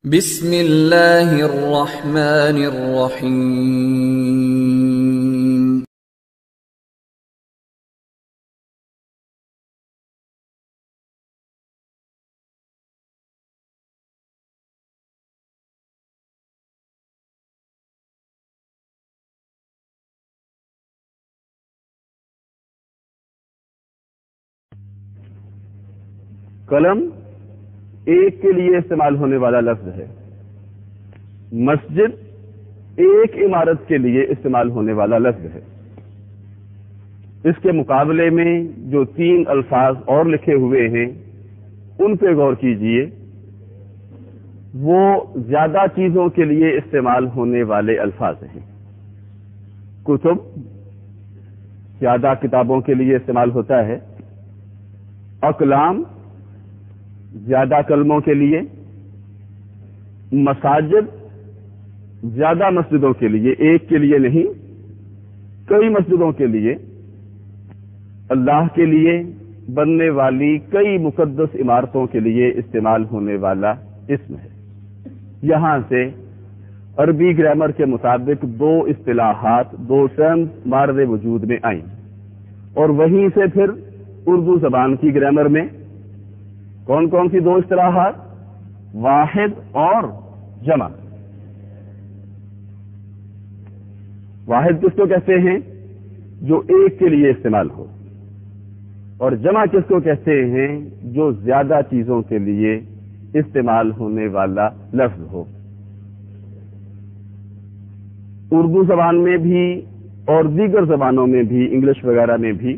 بسم اللہ الرحمن الرحیم۔ قلم ایک کے لیے استعمال ہونے والا لفظ ہے، مسجد ایک عمارت کے لیے استعمال ہونے والا لفظ ہے۔ اس کے مقابلے میں جو تین الفاظ اور لکھے ہوئے ہیں ان پہ غور کیجئے، وہ زیادہ چیزوں کے لیے استعمال ہونے والے الفاظ ہیں۔ کتب زیادہ کتابوں کے لیے استعمال ہوتا ہے، اقلام زیادہ کلموں کے لیے، مساجد زیادہ مسجدوں کے لیے، ایک کے لیے نہیں کئی مسجدوں کے لیے، اللہ کے لیے بننے والی کئی مقدس عمارتوں کے لیے استعمال ہونے والا اسم ہے۔ یہاں سے عربی گرامر کے مطابق دو اصطلاحات، دو ٹرمز مارد وجود میں آئیں، اور وہیں سے پھر اردو زبان کی گرامر میں کون کون سی دو اصطلاحات؟ واحد اور جمع۔ واحد کس کو کہتے ہیں؟ جو ایک کے لیے استعمال ہو، اور جمع کس کو کہتے ہیں؟ جو زیادہ چیزوں کے لیے استعمال ہونے والا لفظ ہو۔ اردو زبان میں بھی اور دیگر زبانوں میں بھی، انگلش وغیرہ میں بھی،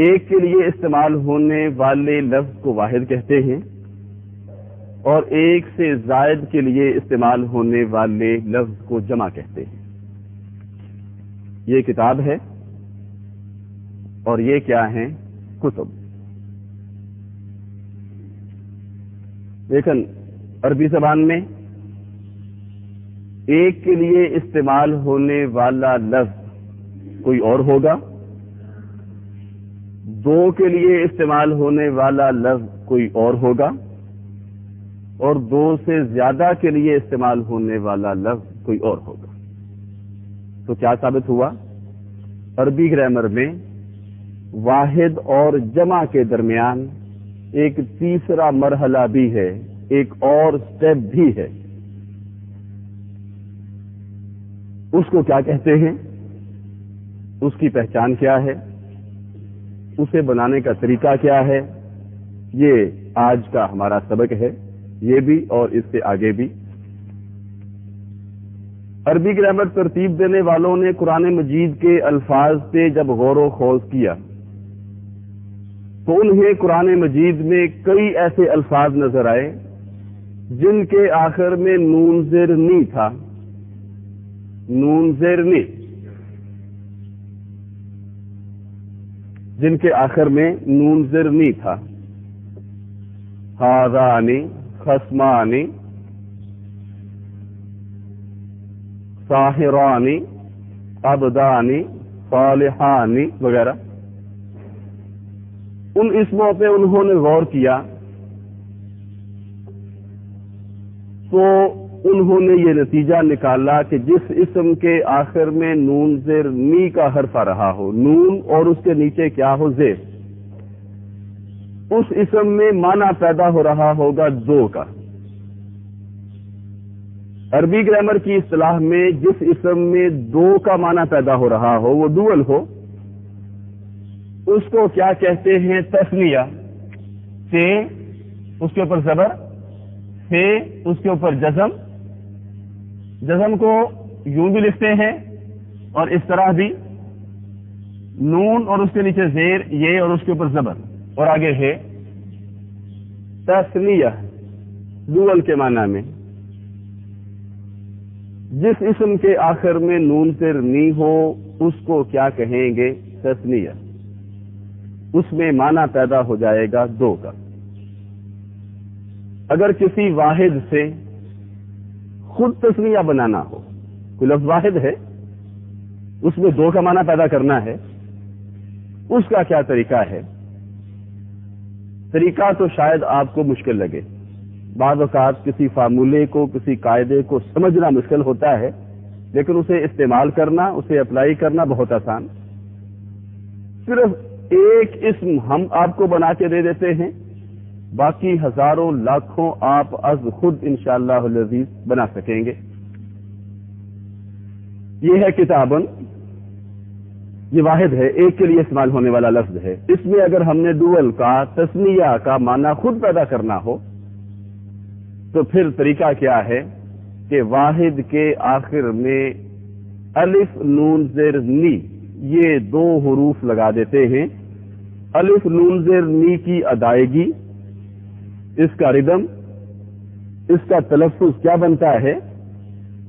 ایک کے لیے استعمال ہونے والے لفظ کو واحد کہتے ہیں، اور ایک سے زائد کے لیے استعمال ہونے والے لفظ کو جمع کہتے ہیں۔ یہ کتاب ہے اور یہ کیا ہیں؟ کتب۔ لیکن عربی زبان میں ایک کے لیے استعمال ہونے والا لفظ کوئی اور ہوگا، دو کے لیے استعمال ہونے والا لفظ کوئی اور ہوگا، اور دو سے زیادہ کے لیے استعمال ہونے والا لفظ کوئی اور ہوگا۔ تو کیا ثابت ہوا؟ عربی گرامر میں واحد اور جمع کے درمیان ایک تیسرا مرحلہ بھی ہے، ایک اور سٹیپ بھی ہے۔ اس کو کیا کہتے ہیں؟ اس کی پہچان کیا ہے؟ اسے بنانے کا طریقہ کیا ہے؟ یہ آج کا ہمارا سبق ہے، یہ بھی اور اس سے آگے بھی۔ عربی گرامر ترتیب دینے والوں نے قرآن مجید کے الفاظ پہ جب غور و خوض کیا تو انہیں قرآن مجید میں کئی ایسے الفاظ نظر آئے جن کے آخر میں نون زیر نی تھا، نون زیر نی، جن کے آخر میں نون زیر نی تھا۔ ہاذانی، خصمانی، ساحرانی، عبدانی، صالحانی وغیرہ۔ ان اسموں پہ انہوں نے غور کیا تو انہوں نے یہ نتیجہ نکالا کہ جس اسم کے آخر میں نون زیر نی کا حرف آ رہا ہو، نون اور اس کے نیچے کیا ہو؟ زیر، اس اسم میں معنی پیدا ہو رہا ہوگا دو کا۔ عربی گرامر کی اصطلاح میں جس اسم میں دو کا معنی پیدا ہو رہا ہو، وہ ڈوئل ہو، اس کو کیا کہتے ہیں؟ تثنیہ۔ سے اس کے اوپر زبر، سے اس کے اوپر جزم، جزم کو یوں بھی لکھتے ہیں اور اس طرح بھی، نون اور اس کے نیچے زیر، یہ اور اس کے اوپر زبر، اور آگے ہے تثنیہ، ڈوئل کے معنی میں۔ جس اسم کے آخر میں نون زیر نی ہو اس کو کیا کہیں گے؟ تثنیہ۔ اس میں معنی پیدا ہو جائے گا دو کا۔ اگر کسی واحد سے خود تثنیہ بنانا ہو، کوئی لفظ واحد ہے، اس میں دو کا معنی پیدا کرنا ہے، اس کا کیا طریقہ ہے؟ طریقہ تو شاید آپ کو مشکل لگے، بعض اوقات کسی فارمولے کو، کسی قاعدے کو سمجھنا مشکل ہوتا ہے، لیکن اسے استعمال کرنا، اسے اپلائی کرنا بہت آسان۔ صرف ایک اسم ہم آپ کو بنا کے دے دیتے ہیں، باقی ہزاروں لاکھوں آپ از خود انشاءاللہ العزیز بنا سکیں گے۔ یہ ہے کتابن، یہ واحد ہے، ایک کے لیے استعمال ہونے والا لفظ ہے۔ اس میں اگر ہم نے ڈوئل کا، تثنیہ کا معنی خود پیدا کرنا ہو تو پھر طریقہ کیا ہے کہ واحد کے آخر میں الف نون زیر نی، یہ دو حروف لگا دیتے ہیں۔ الف نون زیر نی کی ادائیگی، اس کا ردم، اس کا تلفظ کیا بنتا ہے؟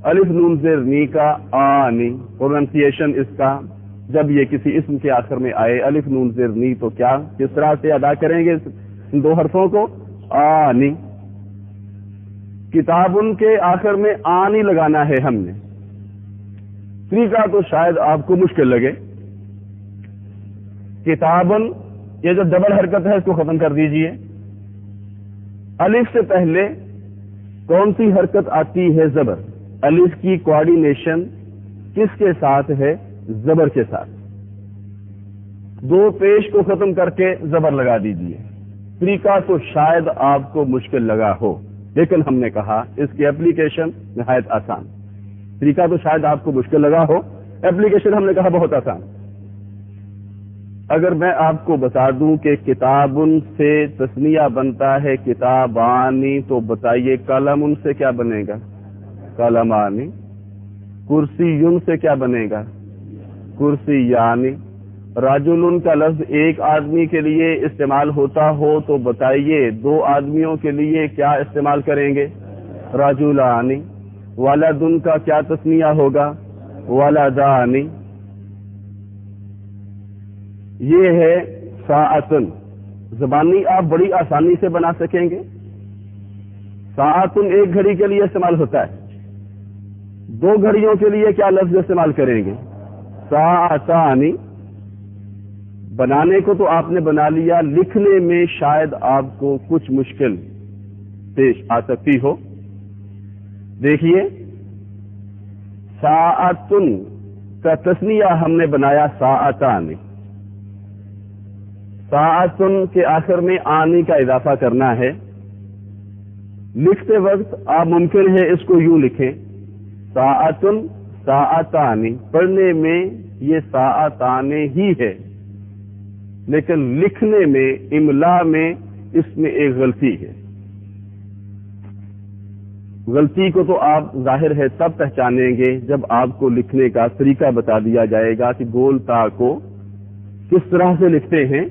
الف نون زیر نی کا آنی، پروننسیشن اس کا جب یہ کسی اسم کے آخر میں آئے الف نون زیر نی تو کیا کس طرح سے ادا کریں گے ان دو حرفوں کو؟ آنی۔ کتابن کے آخر میں آنی لگانا ہے ہم نے۔ طریقہ تو شاید آپ کو مشکل لگے۔ کتابن، یہ جو ڈبل حرکت ہے اس کو ختم کر دیجئے۔ الف سے پہلے کون سی حرکت آتی ہے؟ زبر۔ الف کی کوآرڈینیشن کس کے ساتھ ہے؟ زبر کے ساتھ۔ دو پیش کو ختم کر کے زبر لگا دیجئے۔ طریقہ تو شاید آپ کو مشکل لگا ہو، لیکن ہم نے کہا اس کی اپلیکیشن نہایت آسان۔ طریقہ تو شاید آپ کو مشکل لگا ہو، اپلیکیشن ہم نے کہا بہت آسان۔ اگر میں آپ کو بتا دوں کہ کتابن سے تثنیہ بنتا ہے کتابانی، تو بتائیے قلمن سے کیا بنے گا؟ قلمانی۔ کرسیون سے کیا بنے گا؟ کرسی یعنی۔ راجلن کا لفظ ایک آدمی کے لیے استعمال ہوتا ہو تو بتائیے دو آدمیوں کے لیے کیا استعمال کریں گے؟ راجلانی۔ ولدن کا کیا تثنیہ ہوگا؟ ولدانی۔ یہ ہے ساعتن۔ زبانی آپ بڑی آسانی سے بنا سکیں گے۔ ساعتن ایک گھڑی کے لیے استعمال ہوتا ہے، دو گھڑیوں کے لیے کیا لفظ استعمال کریں گے؟ ساعتانی۔ بنانے کو تو آپ نے بنا لیا، لکھنے میں شاید آپ کو کچھ مشکل پیش آ سکتی ہو۔ دیکھیے، ساعتن کا تثنیہ ہم نے بنایا ساعتانی۔ ساعتن کے آخر میں آنی کا اضافہ کرنا ہے۔ لکھتے وقت آپ ممکن ہے اس کو یوں لکھیں، ساعتن ساعتانی۔ پڑھنے میں یہ ساعتانے ہی ہے، لیکن لکھنے میں، املا میں اس میں ایک غلطی ہے۔ غلطی کو تو آپ ظاہر ہے تب پہچانیں گے جب آپ کو لکھنے کا طریقہ بتا دیا جائے گا کہ گول تا کو کس طرح سے لکھتے ہیں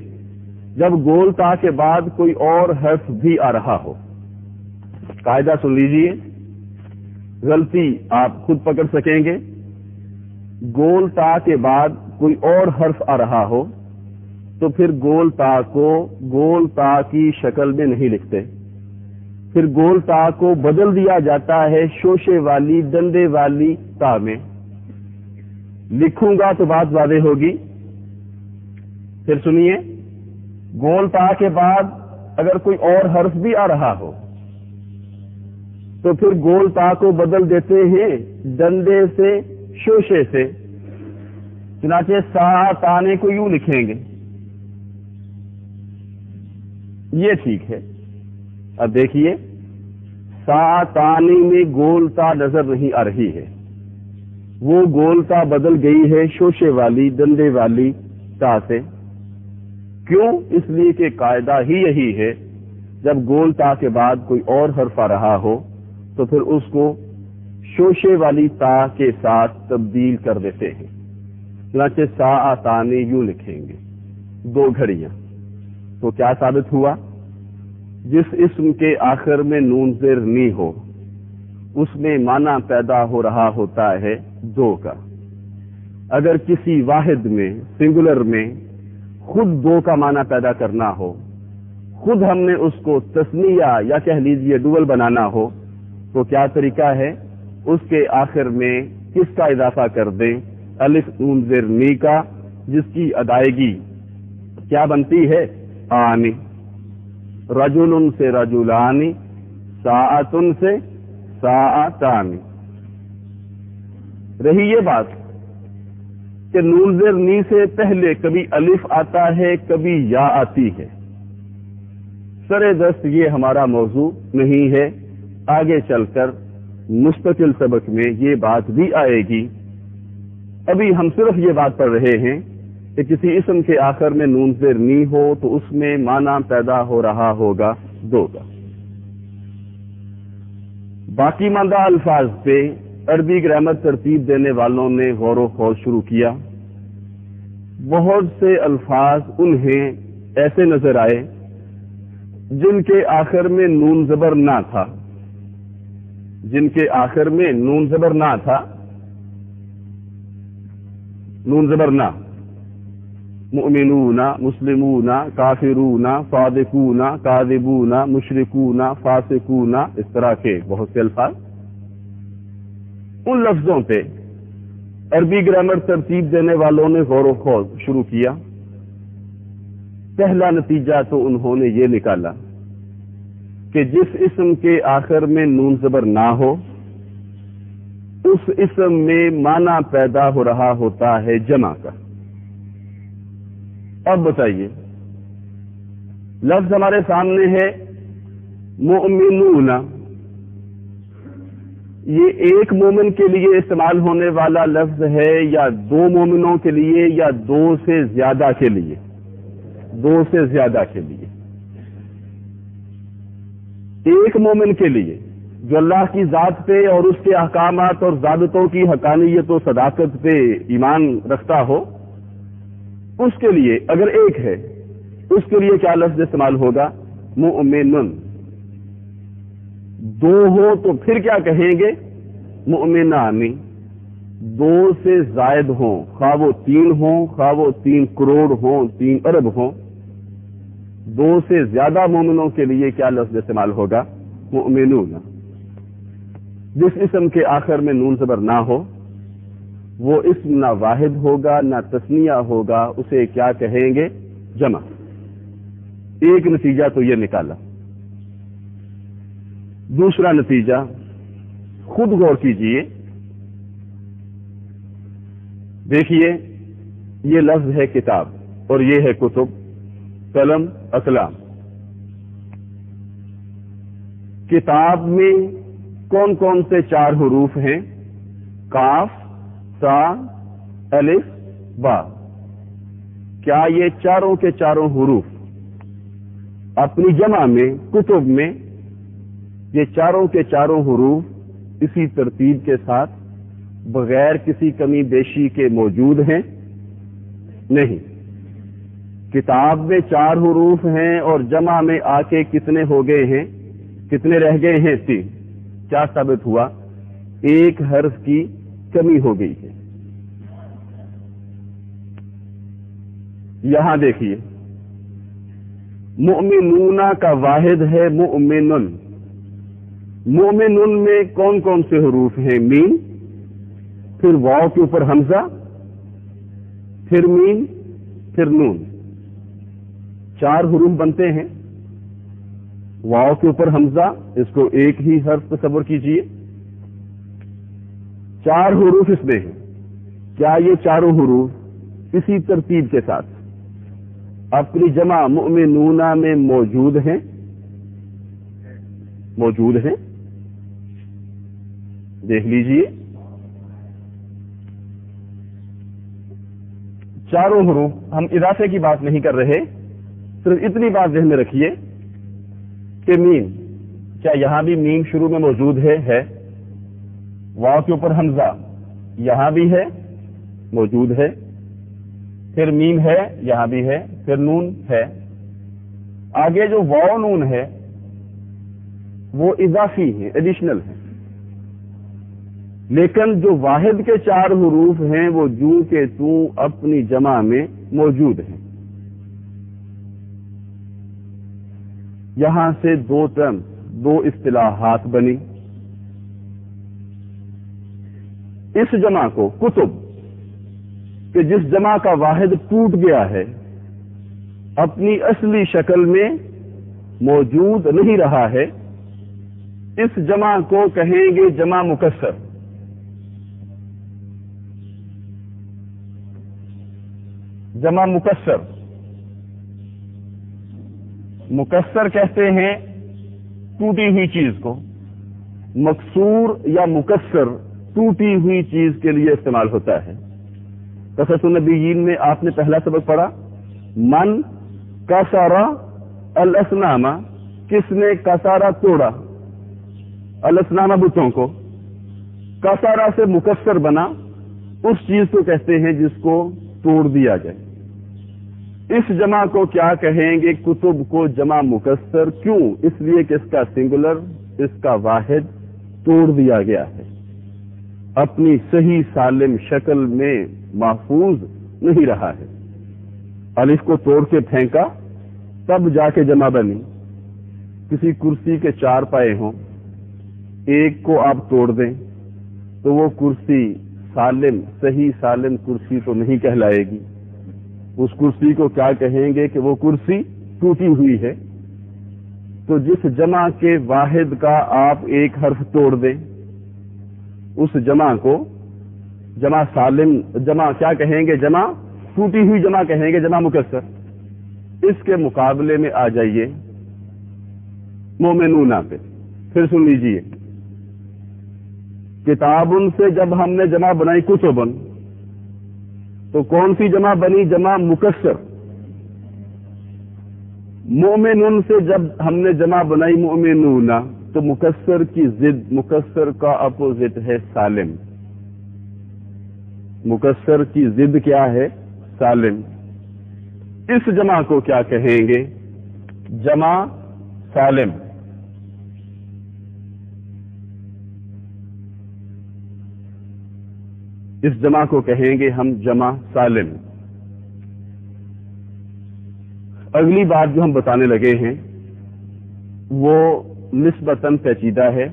جب گول تا کے بعد کوئی اور حرف بھی آ رہا ہو۔ قاعدہ سن لیجئے، غلطی آپ خود پکڑ سکیں گے۔ گول تا کے بعد کوئی اور حرف آ رہا ہو تو پھر گول تا کو گول تا کی شکل میں نہیں لکھتے، پھر گول تا کو بدل دیا جاتا ہے شوشے والی، ڈنڈے والی تا میں۔ لکھوں گا تو بات واضح ہوگی۔ پھر سنیے، گول تا کے بعد اگر کوئی اور حرف بھی آ رہا ہو تو پھر گول تا کو بدل دیتے ہیں ڈنڈے سے، شوشے سے۔ چنانچہ ساعتانے کو یوں لکھیں گے۔ یہ ٹھیک ہے۔ اب دیکھیے، ساعتانی میں گول تا نظر نہیں آ رہی ہے، وہ گول تا بدل گئی ہے شوشے والی، ڈنڈے والی تا سے۔ کیوں؟ اس لیے کہ قاعدہ ہی یہی ہے، جب گول تا کے بعد کوئی اور حرف آ رہا ہو تو پھر اس کو شوشے والی تا کے ساتھ تبدیل کر دیتے ہیں۔ چنانچہ ساعتانی یوں لکھیں گے، دو گھڑیاں۔ تو کیا ثابت ہوا؟ جس اسم کے آخر میں نون زیر نی ہو اس میں معنی پیدا ہو رہا ہوتا ہے دو کا۔ اگر کسی واحد میں، سنگولر میں خود دو کا معنی پیدا کرنا ہو، خود ہم نے اس کو تثنیہ یا کہہ لیجئے ڈوئل بنانا ہو، تو کیا طریقہ ہے؟ اس کے آخر میں کس کا اضافہ کر دیں؟ الف نون زیر نی کا، جس کی ادائیگی کیا بنتی ہے؟ آنی۔ رجل سے رجلانی، ساعتن سے ساعتان. رہی یہ بات کہ نون زیر نی سے پہلے کبھی الف آتا ہے کبھی یا آتی ہے. سر دست یہ ہمارا موضوع نہیں ہے، آگے چل کر مستقل سبق میں یہ بات بھی آئے گی. ابھی ہم صرف یہ بات پڑھ رہے ہیں کہ کسی اسم کے آخر میں نون زیر نی ہو تو اس میں معنی پیدا ہو رہا ہوگا دو کا. باقی ماندہ الفاظ پہ عربی گرامر ترتیب دینے والوں نے غور و خوض شروع کیا. بہت سے الفاظ انہیں ایسے نظر آئے جن کے آخر میں نون زبر نہ تھا، جن کے آخر میں نون زبر نہ تھا، نون زبر نہ. مؤمنون، مسلمون، کافرون، صادقون، کاذبون، مشرکون، فاسقون، اس طرح کے بہت سے الفاظ. ان لفظوں پہ عربی گرامر ترتیب دینے والوں نے غور و خوض شروع کیا. پہلا نتیجہ تو انہوں نے یہ نکالا کہ جس اسم کے آخر میں نون زبر نہ ہو اس اسم میں معنی پیدا ہو رہا ہوتا ہے جمع کا. اب بتائیے، لفظ ہمارے سامنے ہے مؤمنون. یہ ایک مومن کے لیے استعمال ہونے والا لفظ ہے یا دو مومنوں کے لیے یا دو سے زیادہ کے لیے؟ دو سے زیادہ کے لیے. ایک مومن کے لیے جو اللہ کی ذات پہ اور اس کے احکامات اور ضابطوں کی حقانیت و صداقت پہ ایمان رکھتا ہو، اس کے لیے اگر ایک ہے اس کے لیے کیا لفظ استعمال ہوگا؟ مؤمنن. دو ہو تو پھر کیا کہیں گے؟ مؤمنانی. دو سے زائد ہوں، خواہ وہ 3 ہوں، خواہ وہ 3 کروڑ ہوں، 3 ارب ہوں، دو سے زیادہ مومنوں کے لیے کیا لفظ استعمال ہوگا؟ مؤمنون. جس اسم کے آخر میں نون زبر نہ ہو وہ اسم نہ واحد ہوگا نہ تثنیہ ہوگا، اسے کیا کہیں گے؟ جمع. ایک نتیجہ تو یہ نکالا. دوسرا نتیجہ خود غور کیجئے. دیکھیے، یہ لفظ ہے کتاب اور یہ ہے کتب، قلم، اقلام. کتاب میں کون کون سے 4 حروف ہیں؟ کاف، تا، الف، با. کیا یہ چاروں کے چاروں حروف اپنی جمع میں کتب میں یہ چاروں کے چاروں حروف اسی ترتیب کے ساتھ بغیر کسی کمی بیشی کے موجود ہیں؟ نہیں. کتاب میں 4 حروف ہیں اور جمع میں آ کے کتنے ہو گئے ہیں؟ کتنے رہ گئے ہیں؟ 3. کیا ثابت ہوا؟ ایک حرف کی کمی ہو گئی ہے. یہاں دیکھیے، مؤمنون کا واحد ہے مؤمنن. مؤمنن میں کون کون سے حروف ہیں؟ میم، پھر واو کے اوپر حمزہ، پھر میم، پھر نون. 4 حروف بنتے ہیں. واو کے اوپر حمزہ، اس کو ایک ہی حرف تصور کیجئے. 4 حروف اس میں ہیں. کیا یہ چاروں حروف اسی ترتیب کے ساتھ اپنی جمع مؤمنون میں موجود ہیں؟ موجود ہیں. دیکھ لیجئے، چاروں حروف. ہم اضافے کی بات نہیں کر رہے، صرف اتنی بات ذہن میں رکھیے کہ میم، کیا یہاں بھی میم شروع میں موجود ہے؟ واو کے اوپر حمزہ یہاں بھی ہے، موجود ہے. پھر میم ہے، یہاں بھی ہے. پھر نون ہے. آگے جو واو نون ہے وہ اضافی ہے، ایڈیشنل ہے. لیکن جو واحد کے 4 حروف ہیں وہ جو کے تو اپنی جمع میں موجود ہیں. یہاں سے 2 ٹرم، 2 اصطلاحات بنی. اس جمع کو کتب، کہ جس جمع کا واحد ٹوٹ گیا ہے، اپنی اصلی شکل میں موجود نہیں رہا ہے، اس جمع کو کہیں گے جمع مکسر. جمع مکسر. مکسر کہتے ہیں ٹوٹی ہوئی چیز کو. مکسور یا مکسر ٹوٹی ہوئی چیز کے لیے استعمال ہوتا ہے. قصص النبیین میں آپ نے پہلا سبق پڑھا, من کسرا الاسنام, کس نے کسارا توڑا, الاسنام بتوں کو. کسارا سے مکسر بنا, اس چیز کو کہتے ہیں جس کو توڑ دیا جائے. اس جمع کو کیا کہیں گے؟ کتب کو جمع مکسر. کیوں؟ اس لیے کہ اس کا سنگولر, اس کا واحد توڑ دیا گیا ہے, اپنی صحیح سالم شکل میں محفوظ نہیں رہا ہے. الف کو توڑ کے پھینکا تب جا کے جمع بنی. کسی کرسی کے 4 پائے ہوں, ایک کو آپ توڑ دیں تو وہ کرسی سالم, صحیح سالم کرسی تو نہیں کہلائے گی. اس کرسی کو کیا کہیں گے کہ وہ کرسی ٹوٹی ہوئی ہے. تو جس جمع کے واحد کا آپ ایک حرف توڑ دیں, اس جمع کو جمع سالم, جمع کیا کہیں گے؟ جمع ٹوٹی ہوئی جمع کہیں گے, جمع مکسر. اس کے مقابلے میں آ جائیے مومنون پہ. پھر سن لیجئے, کتابن سے جب ہم نے جمع بنائی کتبن, تو کون سی جمع بنی؟ جمع مکسر. مومنون سے جب ہم نے جمع بنائی مومنون, تو مکسر کی ضد, مکسر کا اپوزٹ ہے سالم. مکسر کی ضد کیا ہے؟ سالم. اس جمع کو کیا کہیں گے؟ جمع سالم. اس جمع کو کہیں گے ہم جمع سالم. اگلی بات جو ہم بتانے لگے ہیں وہ نسبتاً پیچیدہ ہے,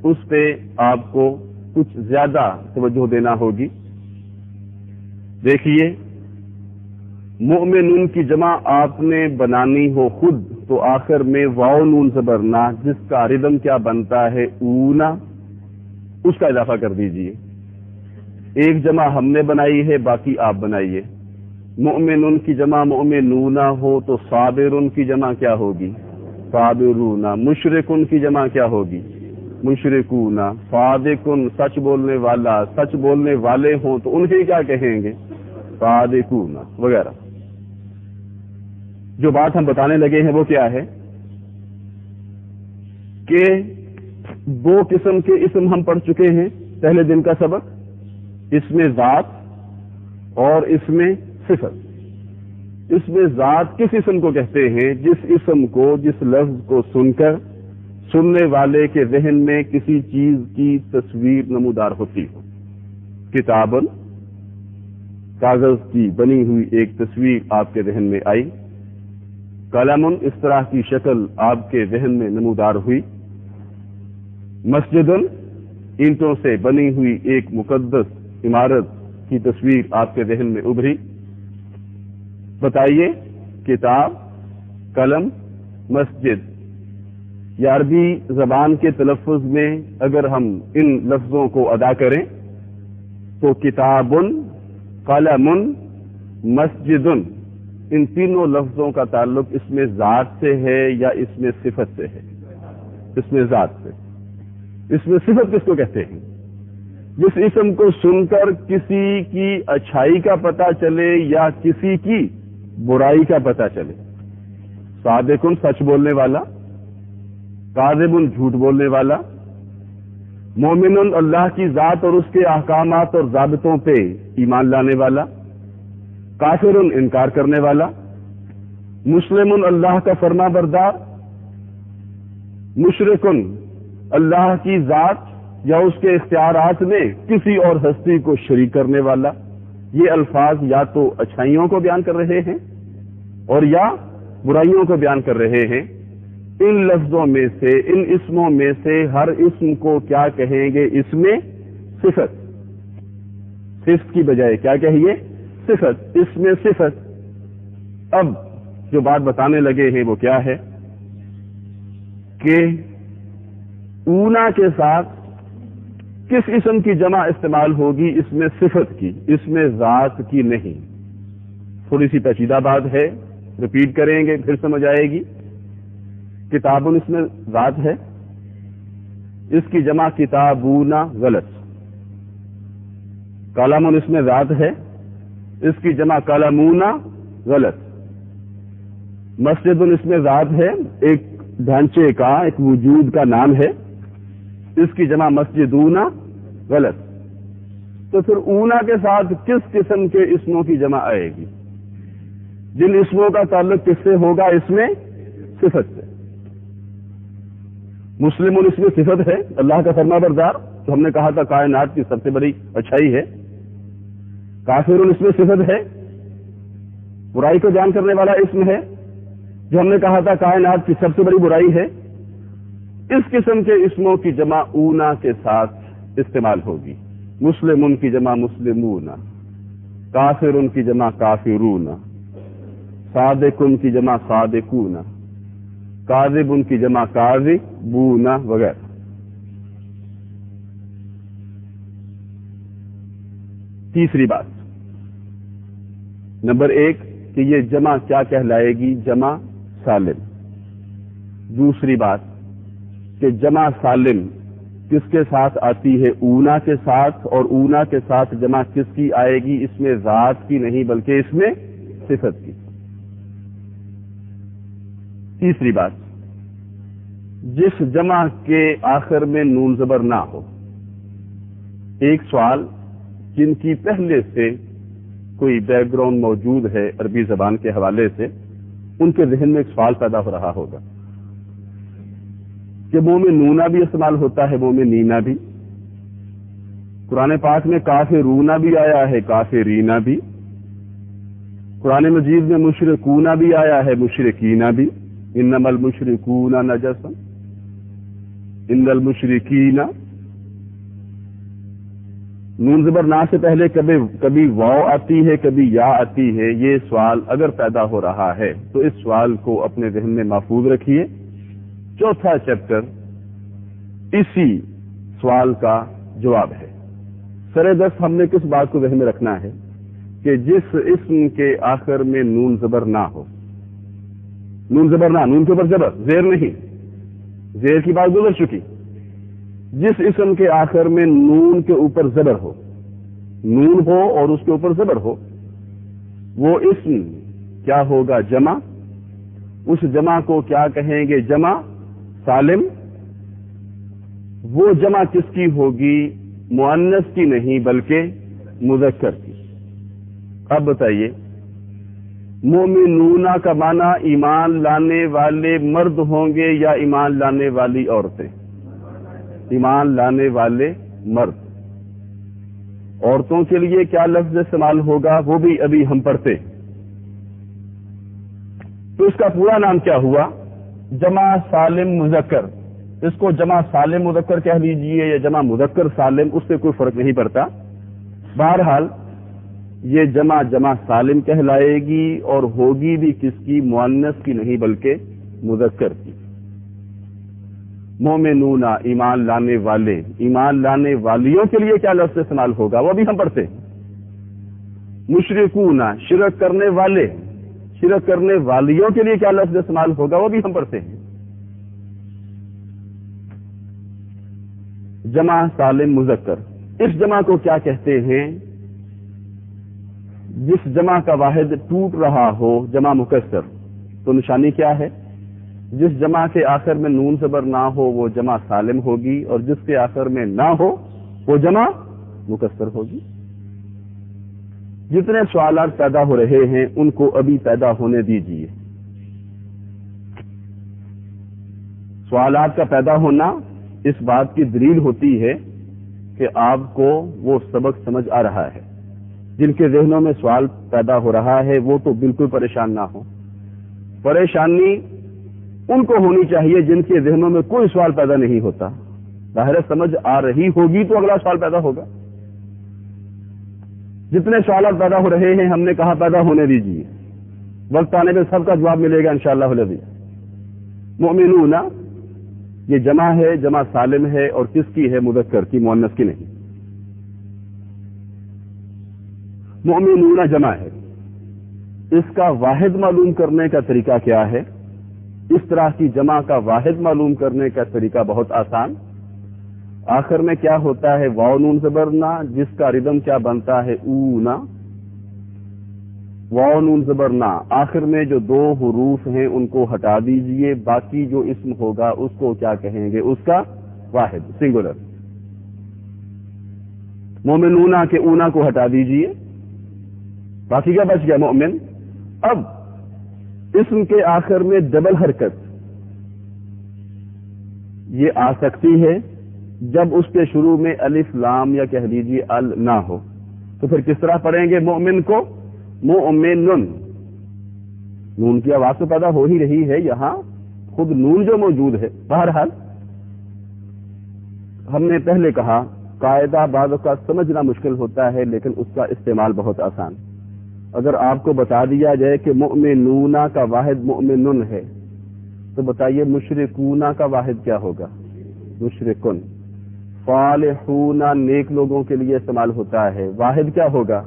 اس پہ آپ کو کچھ زیادہ توجہ دینا ہوگی. دیکھیے, مؤمنون کی جمع آپ نے بنانی ہو خود تو آخر میں واو نون زبر نا, جس کا ردم کیا بنتا ہے؟ اونا, اس کا اضافہ کر دیجئے. ایک جمع ہم نے بنائی ہے, باقی آپ بنائیے. مؤمنون کی جمع مؤمنونا ہو تو صابرون کی جمع کیا ہوگی؟ صابرونا. مشرکون کی جمع کیا ہوگی؟ مشرکونا. صادقون, سچ بولنے والا, سچ بولنے والے ہوں تو انہیں کیا کہیں گے؟ صادقونا وغیرہ. جو بات ہم بتانے لگے ہیں وہ کیا ہے کہ 2 قسم کے اسم ہم پڑھ چکے ہیں پہلے دن کا سبق, اس میں ذات اور اس میں صفت. اس میں ذات کس اسم کو کہتے ہیں؟ جس اسم کو, جس لفظ کو سن کر سننے والے کے ذہن میں کسی چیز کی تصویر نمودار ہوتی ہو. کتابن, کاغذ کی بنی ہوئی ایک تصویر آپ کے ذہن میں آئی. قلمن, اس طرح کی شکل آپ کے ذہن میں نمودار ہوئی. مسجدن, اینٹوں سے بنی ہوئی ایک مقدس عمارت کی تصویر آپ کے ذہن میں ابھری. بتائیے, کتاب, قلم, مسجد, یہ عربی زبان کے تلفظ میں اگر ہم ان لفظوں کو ادا کریں تو کتابن, قلمن, مسجدن, ان تینوں لفظوں کا تعلق اس میں ذات سے ہے یا اس میں صفت سے ہے؟ اس میں ذات سے. اس میں صفت کس کو کہتے ہیں؟ جس اسم کو سن کر کسی کی اچھائی کا پتہ چلے یا کسی کی برائی کا پتہ چلے. صادقن, سچ بولنے والا. کاذبن, جھوٹ بولنے والا. مومنن, اللہ کی ذات اور اس کے احکامات اور ضابطوں پہ ایمان لانے والا. کافرن, انکار کرنے والا. مسلمن, اللہ کا فرما بردار. مشرکن, اللہ کی ذات یا اس کے اختیارات میں کسی اور ہستی کو شریک کرنے والا. یہ الفاظ یا تو اچھائیوں کو بیان کر رہے ہیں اور یا برائیوں کو بیان کر رہے ہیں. ان لفظوں میں سے, ان اسموں میں سے ہر اسم کو کیا کہیں گے؟ اس میں صفت. صفت کی بجائے کیا کہیے؟ صفت. اس میں صفت. اب جو بات بتانے لگے ہیں وہ کیا ہے کہ اونا کے ساتھ کس اسم کی جمع استعمال ہوگی؟ اس میں صفت کی، اس میں ذات کی نہیں. تھوڑی سی پیچیدہ بات ہے، ریپیٹ کریں گے پھر سمجھ آئے گی. کتابن اس میں ذات ہے، اس کی جمع کتابونا غلط. کلامن اس میں ذات ہے، اس کی جمع کلامونا غلط. مسجد اس میں ذات ہے، ایک ڈھانچے کا، ایک وجود کا نام ہے، اس کی جمع مسجدونا غلط. تو پھر اونا کے ساتھ کس قسم کے اسموں کی جمع آئے گی؟ جن اسموں کا تعلق کس سے ہوگا؟ اس میں صفت سے. مسلم اس میں صفت ہے، اللہ کا فرما بردار، تو ہم نے کہا تھا کائنات کی سب سے بڑی اچھائی ہے. کافر اس میں صفت ہے، برائی کو جان کرنے والا اسم ہے، جو ہم نے کہا تھا کائنات کی سب سے بڑی برائی ہے. اس قسم کے اسموں کی جمع اونا کے ساتھ استعمال ہوگی. مسلم کی جمع مسلمون، کافر کی جمع کافرون، صادق کی جمع صادقون، کاذب کی جمع کاذبون وغیرہ. تیسری بات، نمبر 1 کہ یہ جمع کیا کہلائے گی؟ جمع سالم. دوسری بات کہ جمع سالم کس کے ساتھ آتی ہے؟ اونا کے ساتھ. اور اونا کے ساتھ جمع کس کی آئے گی؟ اس میں ذات کی نہیں بلکہ اس میں صفت کی. تیسری بات، جس جمع کے آخر میں نون زبر نہ ہو. ایک سوال جن کی پہلے سے کوئی بیک گراؤنڈ موجود ہے عربی زبان کے حوالے سے، ان کے ذہن میں ایک سوال پیدا ہو رہا ہوگا کہ منہ میں نونا بھی استعمال ہوتا ہے، منہ میں نینا بھی. قرآن پاک میں کافرونا بھی آیا ہے، کافرینا بھی. قرآن مجید میں مشرکونا بھی آیا ہے، مشرکینا بھی. انما المشرکون نجس، ان المشرکین. نون زبر نا سے پہلے کبھی واو آتی ہے، کبھی یا آتی ہے. یہ سوال اگر پیدا ہو رہا ہے تو اس سوال کو اپنے ذہن میں محفوظ رکھیے. چوتھا چیپٹر اسی سوال کا جواب ہے. سر دست ہم نے کس بات کو ذہن میں رکھنا ہے کہ جس اسم کے آخر میں نون زبر نہ ہو. نون زبر نہ، نون کے اوپر زبر، زیر نہیں، زیر کی بات گزر چکی. جس اسم کے آخر میں نون کے اوپر زبر ہو، نون ہو اور اس کے اوپر زبر ہو، وہ اسم کیا ہوگا؟ جمع. اس جمع کو کیا کہیں گے؟ جمع سالم. وہ جمع کس کی ہوگی؟ مؤنث کی نہیں بلکہ مذکر کی. اب بتائیے، مومنون کا معنی ایمان لانے والے مرد ہوں گے یا ایمان لانے والی عورتیں؟ ایمان لانے والے مرد. عورتوں کے لیے کیا لفظ استعمال ہوگا؟ وہ بھی ابھی ہم پڑھتے. تو اس کا پورا نام کیا ہوا؟ جمع سالم مذکر. اس کو جمع سالم مذکر کہہ لیجئے یا جمع مذکر سالم، اس سے کوئی فرق نہیں پڑتا. بہرحال یہ جمع سالم کہلائے گی اور ہوگی بھی کس کی؟ مؤنث کی نہیں بلکہ مذکر کی. مومنون ایمان لانے والے. ایمان لانے والیوں کے لیے کیا لفظ استعمال ہوگا؟ وہ بھی ہم پڑھتے. مشرکون شرک کرنے والے. شرک کرنے والیوں کے لیے کیا لفظ استعمال ہوگا؟ وہ بھی ہم پڑھتے ہیں. جمع سالم مذکر. اس جمع کو کیا کہتے ہیں؟ جس جمع کا واحد ٹوٹ رہا ہو، جمع مکسر. تو نشانی کیا ہے؟ جس جمع کے آخر میں نون زبر نہ ہو وہ جمع سالم ہوگی، اور جس کے آخر میں نہ ہو وہ جمع مکسر ہوگی. جتنے سوالات پیدا ہو رہے ہیں ان کو ابھی پیدا ہونے دیجیے. سوالات کا پیدا ہونا اس بات کی دلیل ہوتی ہے کہ آپ کو وہ سبق سمجھ آ رہا ہے. جن کے ذہنوں میں سوال پیدا ہو رہا ہے وہ تو بالکل پریشان نہ ہو. پریشانی ان کو ہونی چاہیے جن کے ذہنوں میں کوئی سوال پیدا نہیں ہوتا. ظاہر سمجھ آ رہی ہوگی تو اگلا سوال پیدا ہوگا. جتنے سوالات پیدا ہو رہے ہیں ہم نے کہا پیدا ہونے دیجیے. وقت آنے میں سب کا جواب ملے گا انشاءاللہ العزیز. مومنون یہ جمع ہے، جمع سالم ہے، اور کس کی ہے؟ مذکر کی، مؤنث کی نہیں۔ مؤمنون جمع ہے، اس کا واحد معلوم کرنے کا طریقہ کیا ہے؟ اس طرح کی جمع کا واحد معلوم کرنے کا طریقہ بہت آسان۔ آخر میں کیا ہوتا ہے؟ واو نون زبر نا، جس کا ردم کیا بنتا ہے؟ اونا۔ واو نون زبر نا، آخر میں جو دو حروف ہیں ان کو ہٹا دیجئے، باقی جو اسم ہوگا اس کو کیا کہیں گے؟ اس کا واحد، سنگولر۔ مومنونا کے اونا کو ہٹا دیجئے، باقی کیا بچ گیا؟ مومن۔ اب اسم کے آخر میں ڈبل حرکت یہ آ سکتی ہے جب اس کے شروع میں الف لام یا کہہ لیجیے ال نہ ہو، تو پھر کس طرح پڑھیں گے مؤمن کو؟ مؤمنن۔ نون کی آواز تو پیدا ہو ہی رہی ہے، یہاں خود نون جو موجود ہے۔ بہرحال ہم نے پہلے کہا قاعدہ بعض کا سمجھنا مشکل ہوتا ہے لیکن اس کا استعمال بہت آسان۔ اگر آپ کو بتا دیا جائے کہ مؤمنون کا واحد مؤمنن ہے تو بتائیے مشرکون کا واحد کیا ہوگا؟ مشرکن۔ صالحون نیک لوگوں کے لیے استعمال ہوتا ہے، واحد کیا ہوگا؟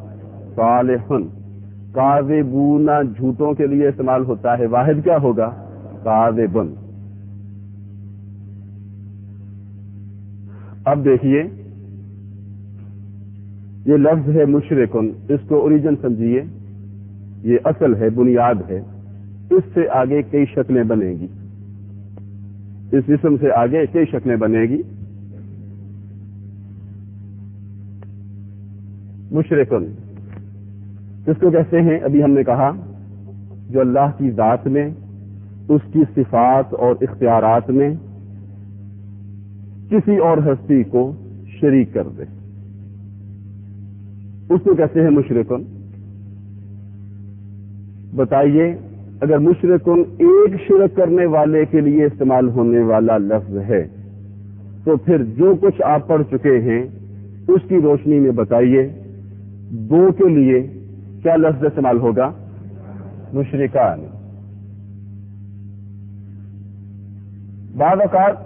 صالحن۔ کاذبون جھوٹوں کے لیے استعمال ہوتا ہے، واحد کیا ہوگا؟ کاذبن۔ اب دیکھیے یہ لفظ ہے مشرکن، اس کو اوریجن سمجھیے، یہ اصل ہے، بنیاد ہے۔ اس سے آگے کئی شکلیں بنے گی، اس اسم سے آگے کئی شکلیں بنے گی۔ مشرکن کس کو کہتے ہیں؟ ابھی ہم نے کہا جو اللہ کی ذات میں، اس کی صفات اور اختیارات میں کسی اور ہستی کو شریک کر دے، اس کو کہتے ہیں مشرکن۔ بتائیے اگر مشرکن ایک شرک کرنے والے کے لیے استعمال ہونے والا لفظ ہے تو پھر جو کچھ آپ پڑھ چکے ہیں اس کی روشنی میں بتائیے دو کے لیے کیا لفظ استعمال ہوگا؟ مشرکان۔ بعض اوقات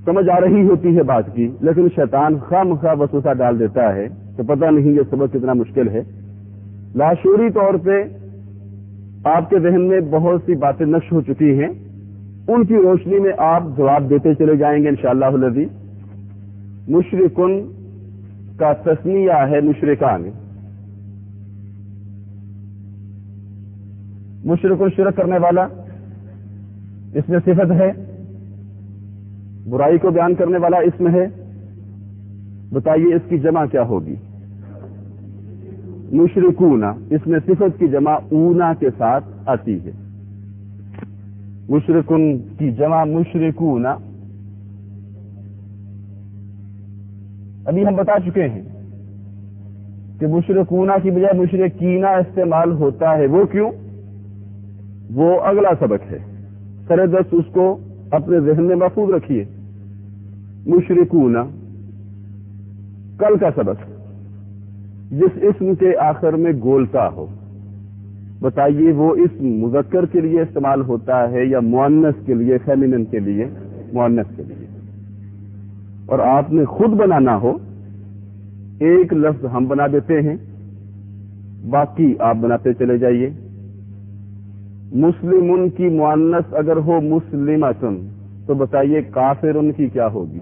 سمجھ آ رہی ہوتی ہے بات کی، لیکن شیطان خواہ مخواہ وسوسہ ڈال دیتا ہے کہ پتہ نہیں یہ سبق کتنا مشکل ہے۔ لاشعوری طور پہ آپ کے ذہن میں بہت سی باتیں نقش ہو چکی ہیں، ان کی روشنی میں آپ جواب دیتے چلے جائیں گے انشاءاللہ العزیز۔ مشرکن کا تسنیہ ہے مشرکان۔ مشرکن شرک کرنے والا، اس میں صفت ہے، برائی کو بیان کرنے والا اسم ہے۔ بتائیے اس کی جمع کیا ہوگی؟ مشرکون۔ اس میں صفت کی جمع اونا کے ساتھ آتی ہے۔ مشرکن کی جمع مشرکون۔ ابھی ہم بتا چکے ہیں کہ مشرکون کی بجائے مشرکین استعمال ہوتا ہے، وہ کیوں؟ وہ اگلا سبق ہے، سر دست اس کو اپنے ذہن میں محفوظ رکھیے۔ مشرکون کل کا سبق، جس اسم کے آخر میں گولتا ہو، بتائیے وہ اسم مذکر کے لیے استعمال ہوتا ہے یا مؤنث کے لیے، فیمینن کے لیے؟ مؤنث کے لیے۔ اور آپ نے خود بنانا ہو، ایک لفظ ہم بنا دیتے ہیں، باقی آپ بناتے چلے جائیے۔ مسلمن کی مؤنث اگر ہو مسلمتن تو بتائیے کافرن کی کیا ہوگی؟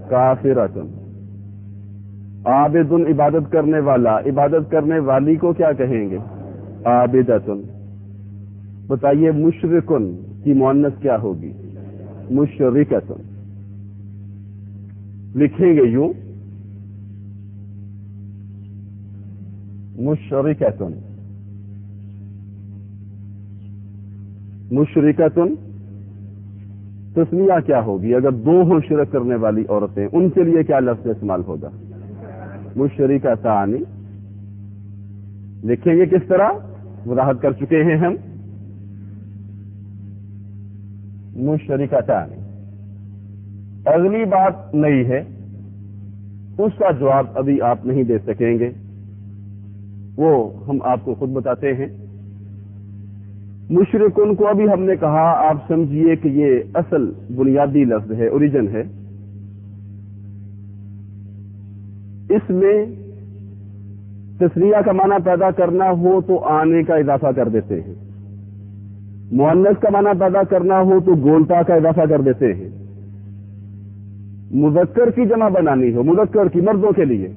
کافرتن۔ عابدن عبادت کرنے والا، عبادت کرنے والی کو کیا کہیں گے؟ عابدتن۔ بتائیے مشرکن کی مؤنث کیا ہوگی؟ مشرکتن۔ لکھیں گے یوں مشرکتن، مشرکتن۔ تسمیہ کیا ہوگی؟ اگر دو ہوں شرک کرنے والی عورتیں، ان کے لیے کیا لفظ استعمال ہوگا؟ مشرکتان۔ لکھیں گے کس طرح؟ وضاحت کر چکے ہیں ہم۔ مشرکتان۔ اگلی بات نئی ہے، اس کا جواب ابھی آپ نہیں دے سکیں گے، وہ ہم آپ کو خود بتاتے ہیں۔ مشرکن کو ابھی ہم نے کہا، آپ سمجھیے کہ یہ اصل بنیادی لفظ ہے، اوریجن ہے. اس میں تثنیہ کا معنی پیدا کرنا ہو تو آنے کا اضافہ کر دیتے ہیں، مؤنث کا معنی پیدا کرنا ہو تو گولتا کا اضافہ کر دیتے ہیں، مذکر کی جمع بنانی ہو، مذکر کی مردوں کے لیے،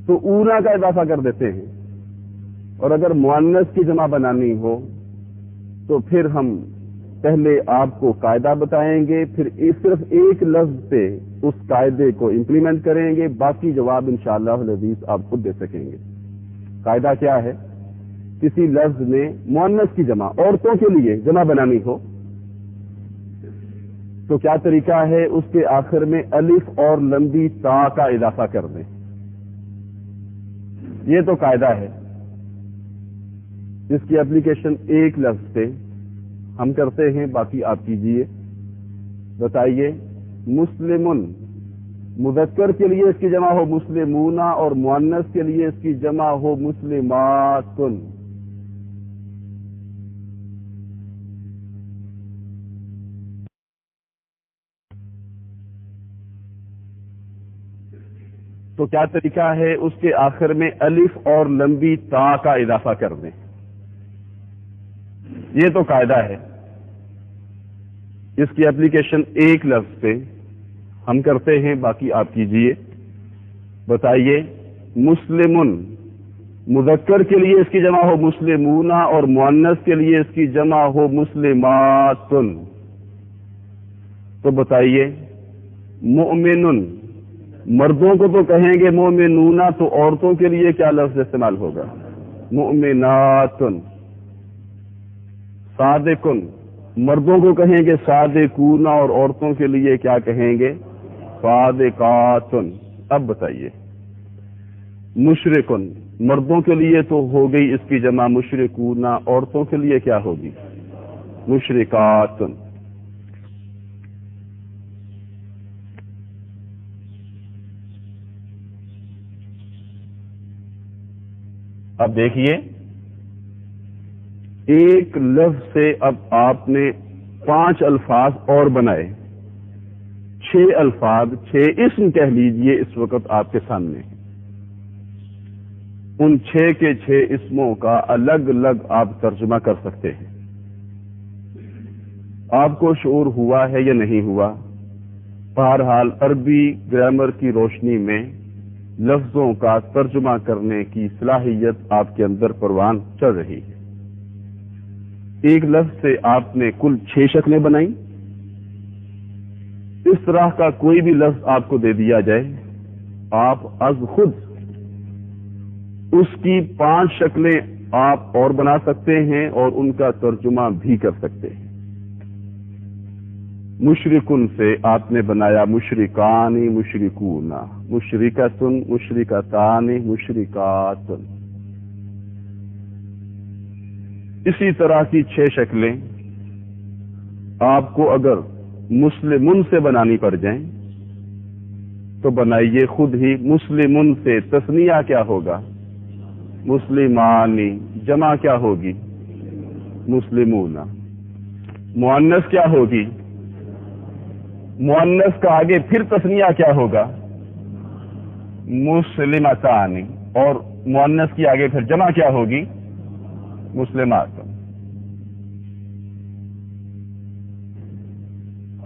تو اونا کا اضافہ کر دیتے ہیں، اور اگر مؤنث کی جمع بنانی ہو تو پھر ہم پہلے آپ کو قاعدہ بتائیں گے، پھر صرف ایک لفظ سے اس قاعدے کو امپلیمنٹ کریں گے، باقی جواب انشاءاللہ العزیز آپ خود دے سکیں گے. قاعدہ کیا ہے؟ کسی لفظ میں مؤنث کی جمع، عورتوں کے لیے جمع بنانی ہو تو کیا طریقہ ہے؟ اس کے آخر میں الف اور لمبی تا کا اضافہ کر دیں. یہ تو قاعدہ ہے، جس کی اپلیکیشن ایک لفظ سے ہم کرتے ہیں، باقی آپ کیجئے. بتائیے، مسلمن مذکر کے لیے اس کی جمع ہو مسلمونا، اور مؤنث کے لیے اس کی جمع ہو مسلماتن. تو کیا طریقہ ہے؟ اس کے آخر میں الف اور لمبی تا کا اضافہ کر دیں. یہ تو قاعدہ ہے، اس کی اپلیکیشن ایک لفظ سے ہم کرتے ہیں، باقی آپ کیجئے. بتائیے، مسلمن مذکر کے لیے اس کی جمع ہو مسلمونا، اور مؤنث کے لیے اس کی جمع ہو مسلماتن. تو بتائیے، مؤمنن مردوں کو تو کہیں گے مومنونا، تو عورتوں کے لیے کیا لفظ استعمال ہوگا؟ مؤمناتن. صادقن مردوں کو کہیں گے صادقونا، اور عورتوں کے لیے کیا کہیں گے؟ صادقاتن. اب بتائیے، مشرکن مردوں کے لیے تو ہو گئی اس کی جمع مشرکونا، عورتوں کے لیے کیا ہوگی؟ مشرکاتن. اب دیکھیے، ایک لفظ سے اب آپ نے 5 الفاظ اور بنائے، 6 الفاظ، 6 اسم کہہ لیجئے اس وقت آپ کے سامنے. ان 6 کے 6 اسموں کا الگ الگ آپ ترجمہ کر سکتے ہیں. آپ کو شعور ہوا ہے یا نہیں ہوا؟ بہرحال عربی گرامر کی روشنی میں لفظوں کا ترجمہ کرنے کی صلاحیت آپ کے اندر پروان چڑھ رہی ہے. ایک لفظ سے آپ نے کل 6 شکلیں بنائی. اس طرح کا کوئی بھی لفظ آپ کو دے دیا جائے، آپ از خود اس کی 5 شکلیں آپ اور بنا سکتے ہیں اور ان کا ترجمہ بھی کر سکتے ہیں. مشرکن سے آپ نے بنایا مشرکانی مشرکونا، مشرکتن مشرکتانی مشرکاتن. اسی طرح کی 6 شکلیں آپ کو اگر مسلمن سے بنانی پڑ جائیں تو بنائیے خود ہی. مسلمن سے تثنیہ کیا ہوگا؟ مسلمانی. جمع کیا ہوگی؟ مسلمونا. مؤنث کیا ہوگی؟ مؤنث کا آگے پھر تثنیہ کیا ہوگا؟ مسلمتانی. اور مؤنث کی آگے پھر جمع کیا ہوگی؟ مسلمات.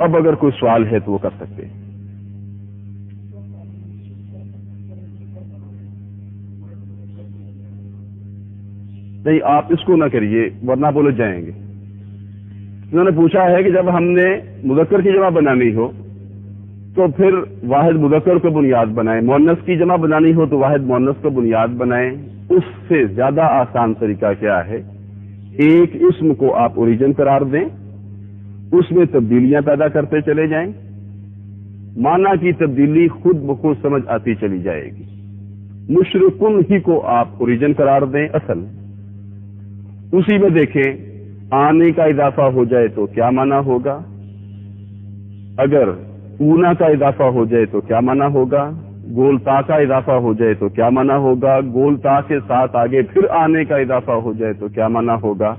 اب اگر کوئی سوال ہے تو وہ کر سکتے ہیں. نہیں، آپ اس کو نہ کریے ورنہ بولے جائیں گے. انہوں نے پوچھا ہے کہ جب ہم نے مذکر کی جمع بنانی ہو تو پھر واحد مذکر کو بنیاد بنائیں، مؤنث کی جمع بنانی ہو تو واحد مؤنث کو بنیاد بنائیں. اس سے زیادہ آسان طریقہ کیا ہے؟ ایک اسم کو آپ اوریجن قرار دیں، اس میں تبدیلیاں پیدا کرتے چلے جائیں، معنی کی تبدیلی خود بخود سمجھ آتی چلی جائے گی. مشرکن ہی کو آپ اوریجن قرار دیں اصل، اسی میں دیکھیں آنے کا اضافہ ہو جائے تو کیا معنی ہوگا، اگر اونا کا اضافہ ہو جائے تو کیا معنی ہوگا، گول تا کا اضافہ ہو جائے تو کیا معنی ہوگا، گول تا کے ساتھ آگے پھر آنے کا اضافہ ہو جائے تو کیا معنی ہوگا،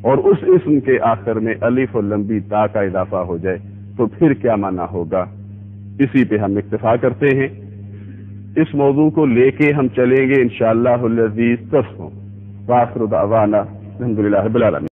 اور اس اسم کے آخر میں الف اور لمبی تا کا اضافہ ہو جائے تو پھر کیا معنی ہوگا؟ اسی پہ ہم اکتفا کرتے ہیں. اس موضوع کو لے کے ہم چلیں گے انشاءاللہ العزیز پرسوں. وآخر دعوانا الحمدللہ رب العالمین.